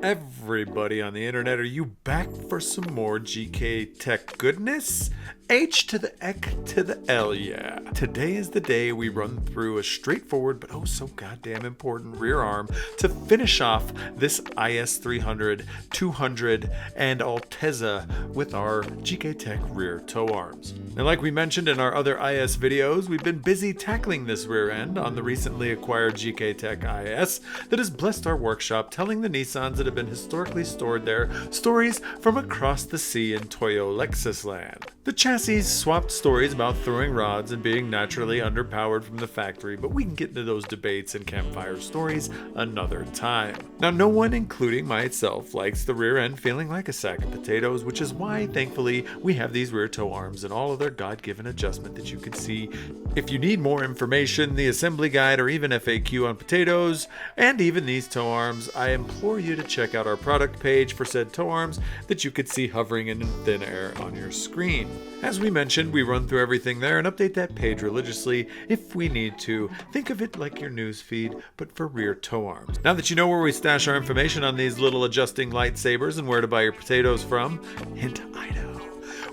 Everybody on the internet, are you back for some more Gktech goodness? H to the X to the L, yeah. Today is the day we run through a straightforward but oh so goddamn important rear arm to finish off this IS300, 200, and Altezza with our Gktech rear tow arms. And like we mentioned in our other IS videos, we've been busy tackling this rear end on the recently acquired Gktech IS that has blessed our workshop, telling the Nissans that have been historically stored there stories from across the sea in Toyo Lexus land. The chassis swapped stories about throwing rods and being naturally underpowered from the factory, but we can get into those debates and campfire stories another time. Now, no one, including myself, likes the rear end feeling like a sack of potatoes, which is why, thankfully, we have these rear tow arms and all of their God-given adjustment that you can see. If you need more information, the assembly guide, or even FAQ on potatoes, and even these tow arms, I implore you to check out our product page for said tow arms that you could see hovering in thin air on your screen. As we mentioned, we run through everything there and update that page religiously if we need to. Think of it like your news feed, but for rear tow arms. Now that you know where we stash our information on these little adjusting lightsabers and where to buy your potatoes from, hint Idaho,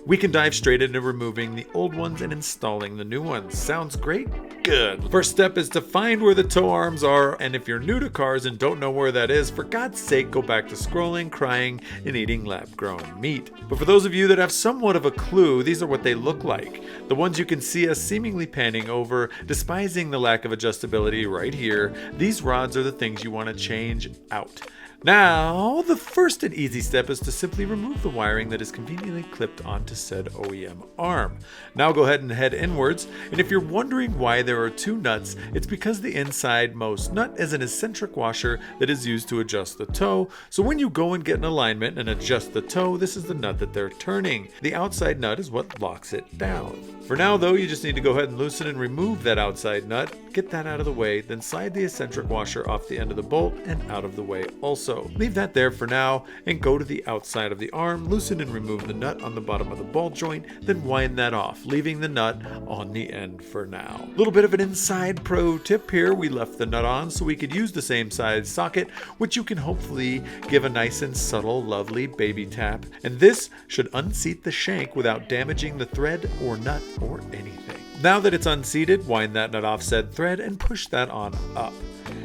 we can dive straight into removing the old ones and installing the new ones. Sounds great? Good. First step is to find where the tow arms are, and if you're new to cars and don't know where that is, for God's sake, go back to scrolling, crying, and eating lab-grown meat. But for those of you that have somewhat of a clue, these are what they look like. The ones you can see us seemingly panning over, despising the lack of adjustability right here. These rods are the things you want to change out. Now, the first and easy step is to simply remove the wiring that is conveniently clipped onto said OEM arm. Now go ahead and head inwards, and if you're wondering why there are two nuts, it's because the inside most nut is an eccentric washer that is used to adjust the toe, so when you go and get an alignment and adjust the toe, this is the nut that they're turning. The outside nut is what locks it down. For now though, you just need to go ahead and loosen and remove that outside nut, get that out of the way, then slide the eccentric washer off the end of the bolt and out of the way also. Leave that there for now and go to the outside of the arm, loosen and remove the nut on the bottom of the ball joint, then wind that off, leaving the nut on the end for now. A little bit of an inside pro tip here, we left the nut on so we could use the same size socket, which you can hopefully give a nice and subtle, lovely baby tap, and this should unseat the shank without damaging the thread or nut or anything. Now that it's unseated, wind that nut off said thread and push that on up.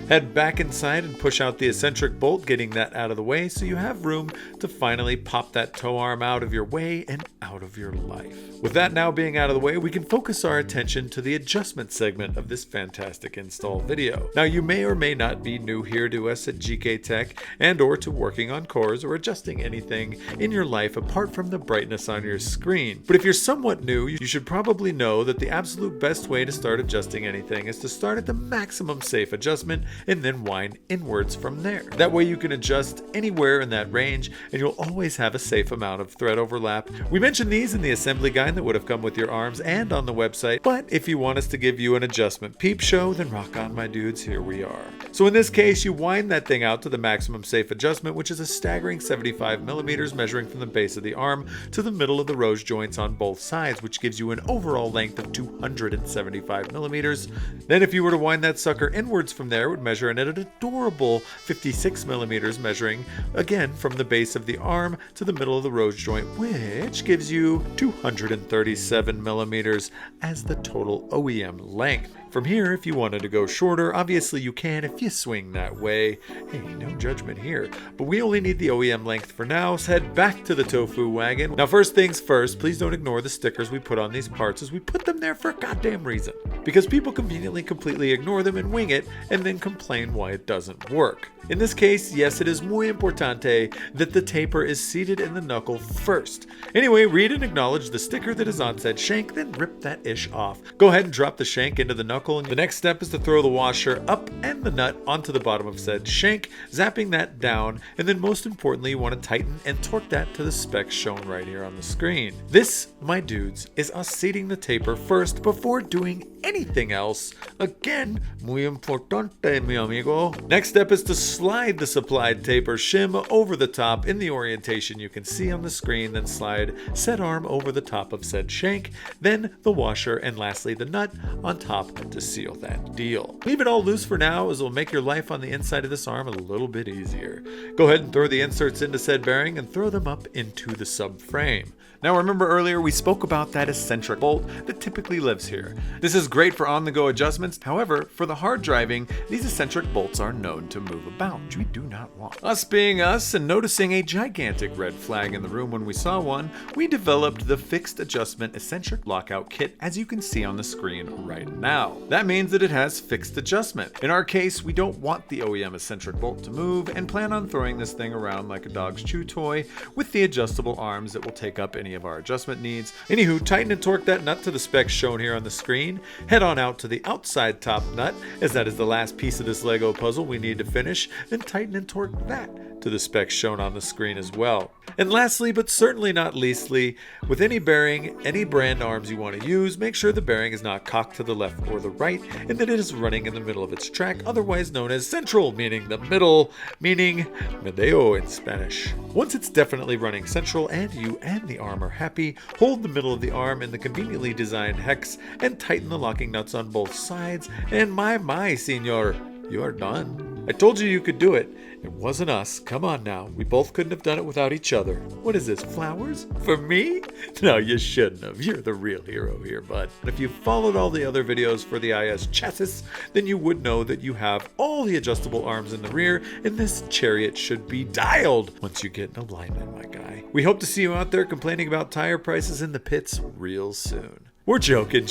Head back inside and push out the eccentric bolt, getting that out of the way so you have room to finally pop that tow arm out of your way and out of your life. With that now being out of the way, we can focus our attention to the adjustment segment of this fantastic install video. Now you may or may not be new here to us at Gktech and or to working on cores or adjusting anything in your life apart from the brightness on your screen. But if you're somewhat new, you should probably know that the absolute best way to start adjusting anything is to start at the maximum safe adjustment and then wind inwards from there. That way you can adjust anywhere in that range and you'll always have a safe amount of thread overlap. We mentioned these in the assembly guide that would have come with your arms and on the website, but if you want us to give you an adjustment peep show, then rock on my dudes, here we are. So in this case, you wind that thing out to the maximum safe adjustment, which is a staggering 75 millimeters measuring from the base of the arm to the middle of the rose joints on both sides, which gives you an overall length of 275 millimeters. Then if you were to wind that sucker inwards from there, it would measure in at an adorable 56 millimeters, measuring again from the base of the arm to the middle of the rose joint, which gives you 237 millimeters as the total OEM length. From here, if you wanted to go shorter, obviously you can if you swing that way. Hey, no judgment here. But we only need the OEM length for now, so head back to the tofu wagon. Now first things first, please don't ignore the stickers we put on these parts as we put them there for a goddamn reason. Because people conveniently completely ignore them and wing it, and then complain why it doesn't work. In this case, yes, it is muy importante that the taper is seated in the knuckle first. Anyway, read and acknowledge the sticker that is on said shank, then rip that ish off. Go ahead and drop the shank into the knuckle, and the next step is to throw the washer up and the nut onto the bottom of said shank, zapping that down, and then most importantly, you want to tighten and torque that to the specs shown right here on the screen. This, my dudes, is us seating the taper first before doing anything else. Again, muy importante, mi amigo. Next step is to slide the supplied taper shim over the top in the orientation you can see on the screen, then slide said arm over the top of said shank, then the washer, and lastly the nut on top to seal that deal. Leave it all loose for now, as it'll make your life on the inside of this arm a little bit easier. Go ahead and throw the inserts into said bearing and throw them up into the subframe. Now remember earlier we spoke about that eccentric bolt that typically lives here. This is great for on-the-go adjustments. However, for the hard driving, these eccentric bolts are known to move about, which we do not want. Us being us and noticing a gigantic red flag in the room when we saw one, we developed the fixed adjustment eccentric lockout kit, as you can see on the screen right now. That means that it has fixed adjustment. In our case, we don't want the OEM eccentric bolt to move and plan on throwing this thing around like a dog's chew toy with the adjustable arms that will take up any of our adjustment needs. Anywho, tighten and torque that nut to the specs shown here on the screen. Head on out to the outside top nut, as that is the last piece of this Lego puzzle we need to finish, then tighten and torque that to the specs shown on the screen as well. And lastly, but certainly not leastly, with any bearing, any brand arms you want to use, make sure the bearing is not cocked to the left or the right, and that it is running in the middle of its track, otherwise known as central, meaning the middle, meaning medio in Spanish. Once it's definitely running central and you and the arm are happy, hold the middle of the arm in the conveniently designed hex and tighten the locking nuts on both sides, and my senor, you are done. I told you could do it. It wasn't us. Come on now. We both couldn't have done it without each other. What is this, flowers? For me? No, you shouldn't have. You're the real hero here, bud. And if you followed all the other videos for the IS chassis, then you would know that you have all the adjustable arms in the rear, and this chariot should be dialed once you get in alignment, my guy. We hope to see you out there complaining about tire prices in the pits real soon. We're joking.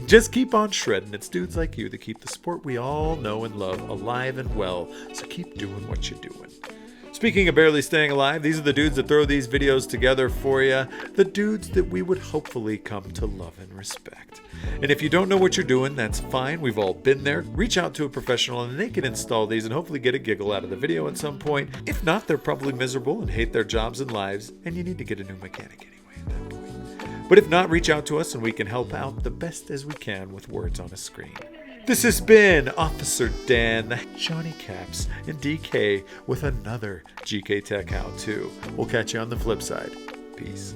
Just keep on shredding. It's dudes like you that keep the sport we all know and love alive and well, so keep doing what you're doing. Speaking of barely staying alive, these are the dudes that throw these videos together for you, the dudes that we would hopefully come to love and respect. And if you don't know what you're doing, that's fine. We've all been there. Reach out to a professional and they can install these and hopefully get a giggle out of the video at some point. If not, they're probably miserable and hate their jobs and lives, and you need to get a new mechanic anyway at that point. But if not, reach out to us and we can help out the best as we can with words on a screen. This has been Officer Dan, the Johnny Caps, and DK with another Gktech How To. We'll catch you on the flip side. Peace.